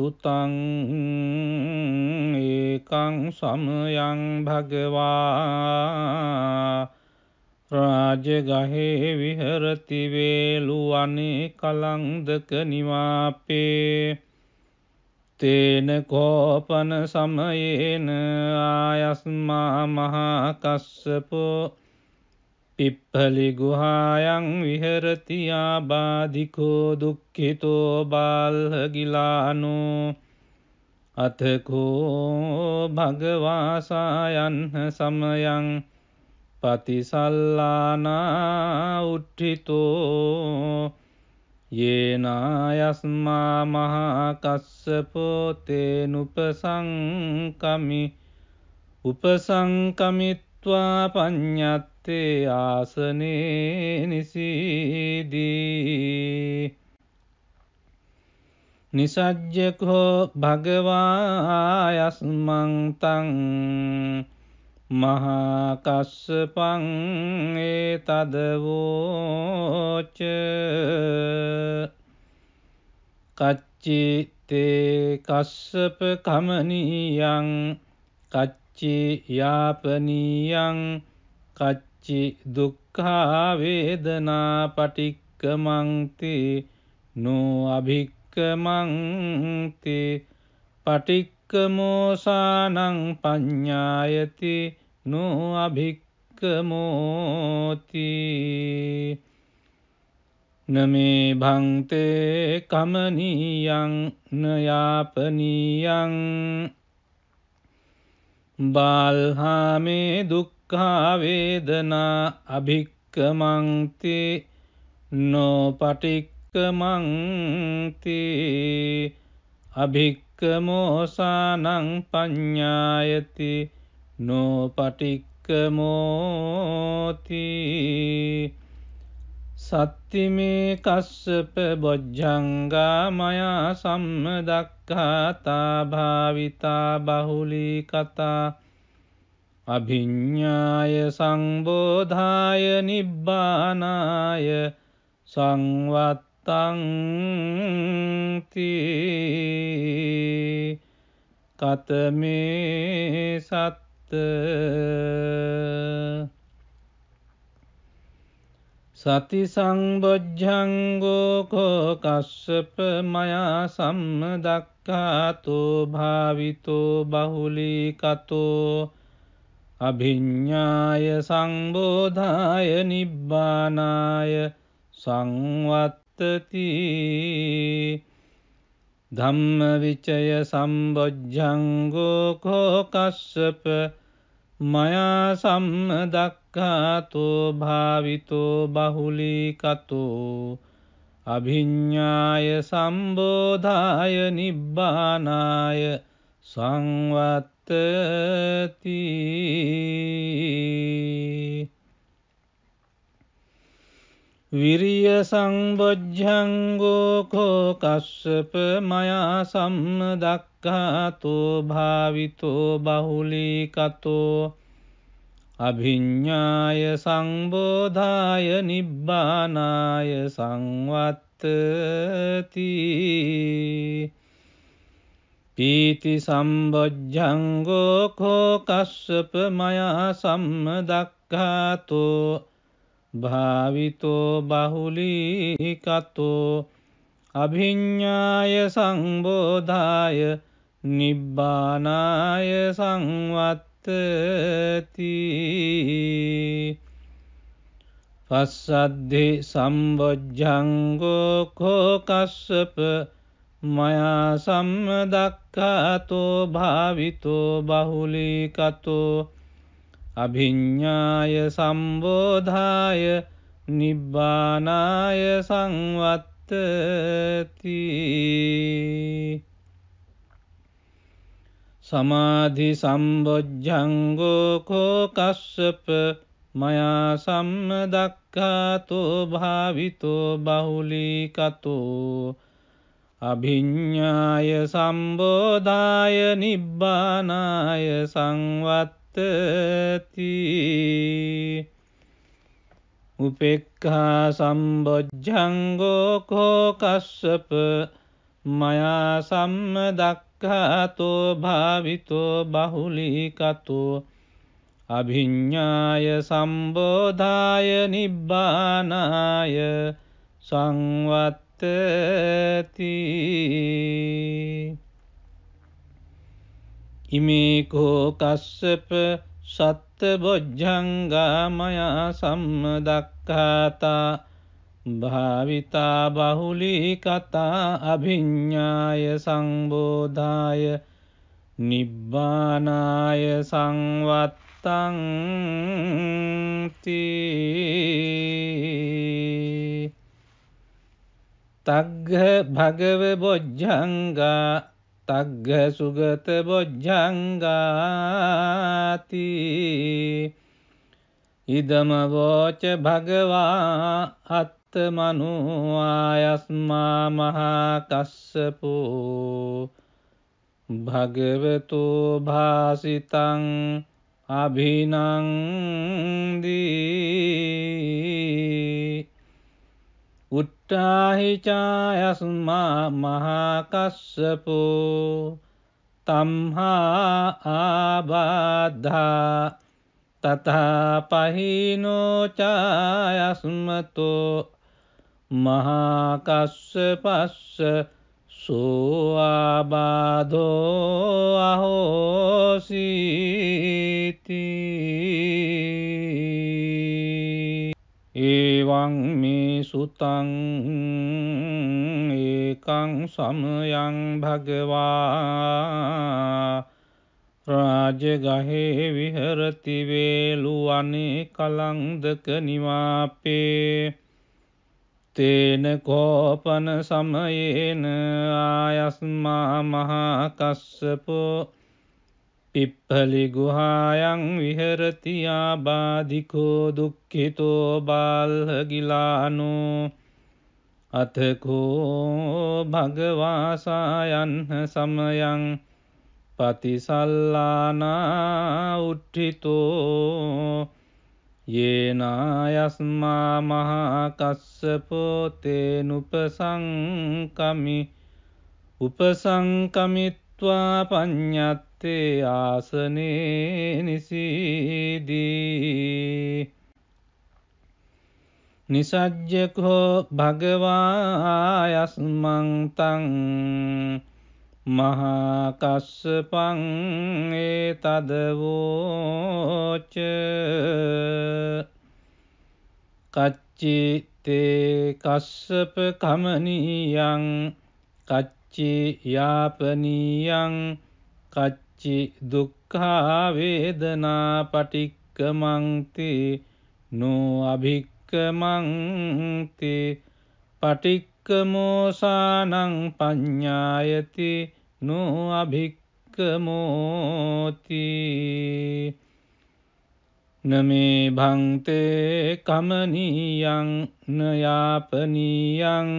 සුතං ඒකං සමයං භගවා රාජගහේ විහරති වේලුවනේ කලන්දක නිවාපේ තේන කෝපන සමයේන ආයස්මා මහා කස්සපෝ පිප්පලි ගුහායන් විහරති ආබාධිකෝ දුක්ඛිතෝ බාල්හගිලානෝ අතකෝ භගවාසායන්හ සමයං පතිසල්ලානා උට්ඨිතෝ යේනායස්මා මහා කස්සපෝ තේනුපසංකමි උපසංකමිත්වා පඤ්ඤත්තේ ආසනේ නිසීදී නිසජ්ජකෝ භගවායස්මං තං මහා කස්සපං ඒතදවෝච කච්චි තේ කස්සප කමනීයං කච්චි යාපනීයං කච්චි දුක්ඛා වේදනා පටික්කමන්ති නෝ අභික්කමන්ති පටික්කමෝසානං පඤ්ඤායති නෝ අභික්කමෝති නමේ භන්තේ කමනීයං නයාපනීයං බාල්හාමේ දුක්ඛා වේදනා අභික්කමන්ති නෝ පටික්කමන්ති අභික්කමෝසානං පඤ්ඤායති නෝ පටික්කමෝති සත්තිමේ කස්සප බොජ්ජංගා මයා සම්මදක්ඛාතා භාවිතා බහුලී කතා අභිඤ්ඤාය සංබෝධාය නිබ්බානාය සංවත්තං තී කතමේ සත්ත සති සංබොජ්ජංගෝ කෝ කස්සප මයා සම්මදක්ඛාතෝ භාවිතෝ බහුලී කතෝ අභිඤ්ඤාය සංබෝධාය නිබ්බානාය සංවත්තති ධම්මවිචය සම්බොජ්ජංගෝ කෝ කස්සප මයා සම්මදක්ඛාතෝ භාවිතෝ බහුලී කතෝ අභිඤ්ඤාය සම්බෝධාය නිබ්බානාය සංවත්තති විරිය සංබොජ්ජංගෝ කෝ කස්සප මයා සම්මදක්ඛාතෝ භාවිතෝ බහුලී කතෝ අභිඤ්ඤාය සංබෝධාය නිබ්බානාය සංවත්තති පීති සම්බොජ්ජංගෝ කෝ කස්සප මයා සම්මදක්ඛාතෝ භාවිතෝ බහුලී කතෝ අභිඤ්ඤාය සංබෝධාය නිබ්බානාය සංවත්තති පස්සද්ධි සම්බොජ්ජංගෝ කෝ කස්සප මයා සම්මදක්ඛාතෝ භාවිතෝ බහුලී කතෝ අභිඤ්ඤාය සම්බෝධාය නිබ්බානාය සංවත්තති සමාධි සම්බොජ්ජංගෝ කෝ කස්සප මයා සම්මදක්ඛාතෝ භාවිතෝ බහුලී කතෝ අභිඤ්ඤාය සම්බෝධාය නිබ්බානාය සංවත්තති උපේක්ඛා සම්බොජ්ජංගෝ කෝ කස්සප මයා සම්මදක්ඛාතෝ භාවිතෝ බහුලීකතෝ අභිඤ්ඤාය සම්බෝධාය නිබ්බානාය සංවත්තති ඉමේකෝ කස්සප සත්ත බොජ්ජංගා මයා සම්මදක්ඛාතා භාවිතා බහුලී කතා අභිඤ්ඤාය සංබෝධාය නිබ්බානාය සංවත්තං තී තග්ග භගව බොජ්ජංගා තග්ග සුගත බොජ්ජංගාති ඉදම වෝච භගවා අත්තමනු ආයස්මා මහා කස්සපෝ භගවතු භාසිතං අභිනන්දී උට්ටාහි චායස්මා මහා කස්සපෝ තම්හා ආබාධා තථා පහිනෝ චායස්මතෝ මහා කස්සපස්ස සෝ ආබාධෝ අහෝසීති එවං මේ සුතං ඒකං සමයං භගවා රාජගහේ විහරති වේලුවනේ කලංදක නිවාපේ තේන කෝපන සමයේන ආයස්මා මහා කස්සපෝ පිප්පලි ගුහායන් විහරති ආබාධිකෝ දුක්ඛිතෝ බාල්හගිලානෝ අතකෝ භගවාසායන් සමයං පතිසල්ලානා උට්ඨිතෝ යේනායස්මා මහා කස්සපෝ තේනුපසංකමි උපසංකමිත්වා පඤ්ඤත්තේ ආසනේ නිසීදී නිසජ්ජකෝ භගවායස්මං තං මහා කස්සපං ඒතදවෝච කච්චි තේ කස්සප කමනීයං කච්චි යාපනීයං කච්චි දුක්ඛා වේදනා පටික්කමන්ති නෝ අභික්කමන්ති පටික්කමෝසානං පඤ්ඤායති නෝ අභික්කමෝති නමේ භන්තේ කමනීයං නයාපනීයං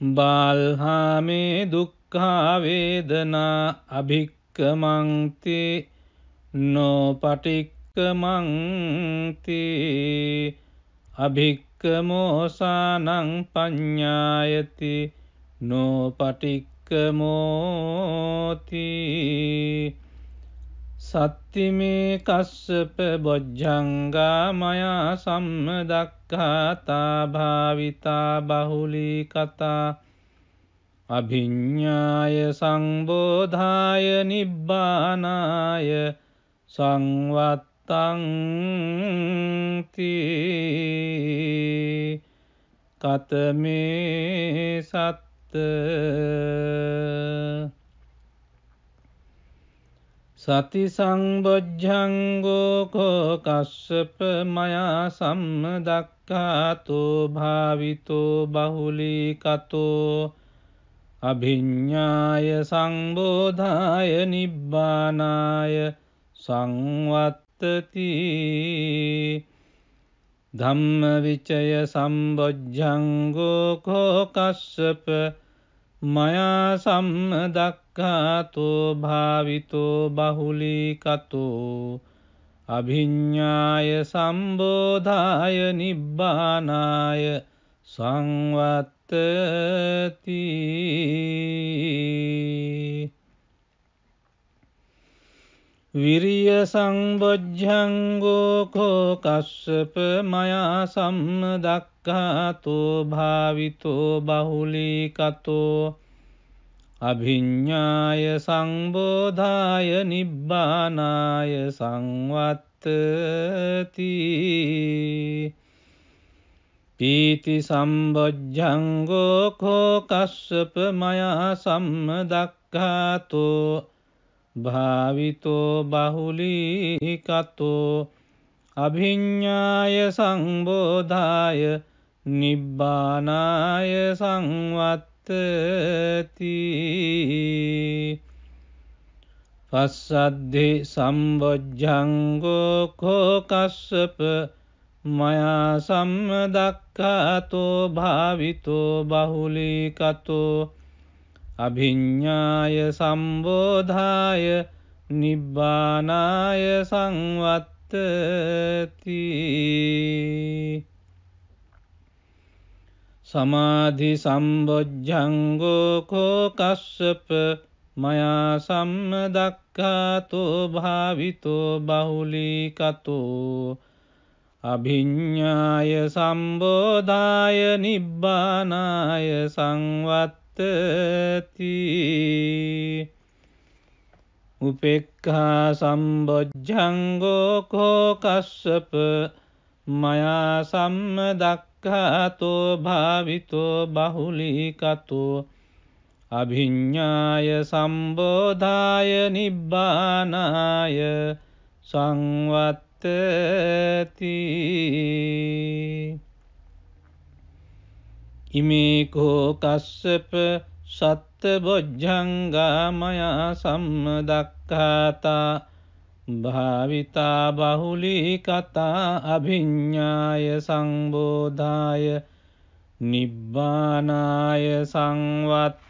බාල්හාමේ දුක්ඛා වේදනා අභික්කමන්ති නෝ පටික්කමන්ති අභික්කමෝසානං පඤ්ඤායති නෝ පටික්කමෝති සත්තිමේ කස්සප බොජ්ජංගා මයා සම්මදක්ඛාතා භාවිතා බහුලී කතා අභිඤ්ඤාය සංබෝධාය නිබ්බානාය සංවත්තං තී කතමේ සත්ත සති සංබොජ්ජංගෝ කෝ කස්සප මයා සම්මදක්ඛාතෝ භාවිතෝ බහුලී කතෝ අභිඤ්ඤාය සංබෝධාය නිබ්බානාය සංවත්තති ධම්මවිචය සම්බොජ්ජංගෝ කෝ කස්සප මයා සම්මදක්ඛාතෝ භාවිතෝ බහුලී කතෝ අභිඤ්ඤාය සම්බෝධාය නිබ්බානාය සංවත්තති විරිය සම්බොජ්ජංගෝ කෝ කස්සප මයා සම්දක්ඛාතෝ භාවිතෝ බහුලීකතෝ අභිඤ්ඤාය සංබෝධාය නිබ්බානාය සංවත්තති පීති සම්බොජ්ජංගෝ කෝ කස්සප මයා සම්දක්ඛාතෝ භාවිතෝ බහුලීකතෝ අභිඤ්ඤාය සංබෝධාය නිබ්බානාය සංවත්තති පස්සද්ධි සම්බොජ්ජංගෝ කෝ කස්සප මයා සම්දක්ඛාතෝ භාවිතෝ බහුලීකතෝ අභිඤ්ඤාය සම්බෝධාය නිබ්බානාය සංවත්තති සමාධි සම්බොජ්ජංගෝ කෝ කස්සප මයා සම්දක්ඛාතෝ භාවිතෝ බහුලීකතෝ අභිඤ්ඤාය සම්බෝධාය නිබ්බානාය සංවත්තති උපේක්ඛා සම්බොජ්ජංගෝ කෝ කස්සප මයා සම්දක්ඛාතෝ භාවිතෝ බහුලීකතෝ අභිඤ්ඤාය සම්බෝධාය නිබ්බානාය සංවත්තති ඉමේකෝ කස්සප සත්බොජ්ජංගා මයා සම්දක්ඛාතා භාවිතා බහුලීකතා අභිඤ්ඤාය සංබෝධාය නිබ්බානාය සංවත්තංති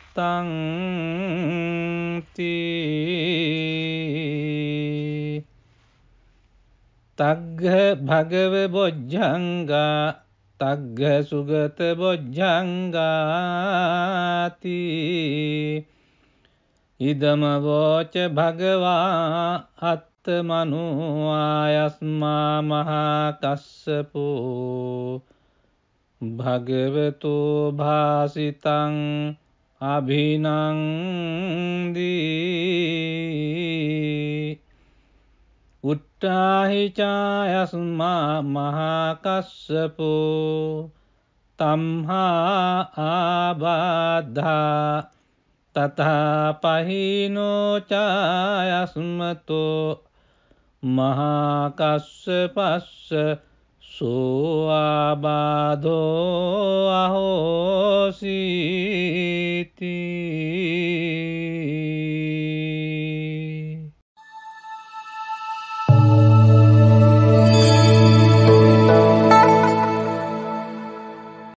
තග්ග භගව බොජ්ජංගා තග්ග සුගත බොජ්ජංගාති ඉදම වෝච භගවා අත්තමනු ආයස්මා මහා කස්සපෝ භගවතු භාසිතං අභිනන්දී උට්ඨාහි චායස්මා මහා කස්සපෝ තම්හා ආබාධා තථා පහිනෝ චායස්මතෝ මහා කස්සපස්ස සෝ ආබාධෝ අහෝසීති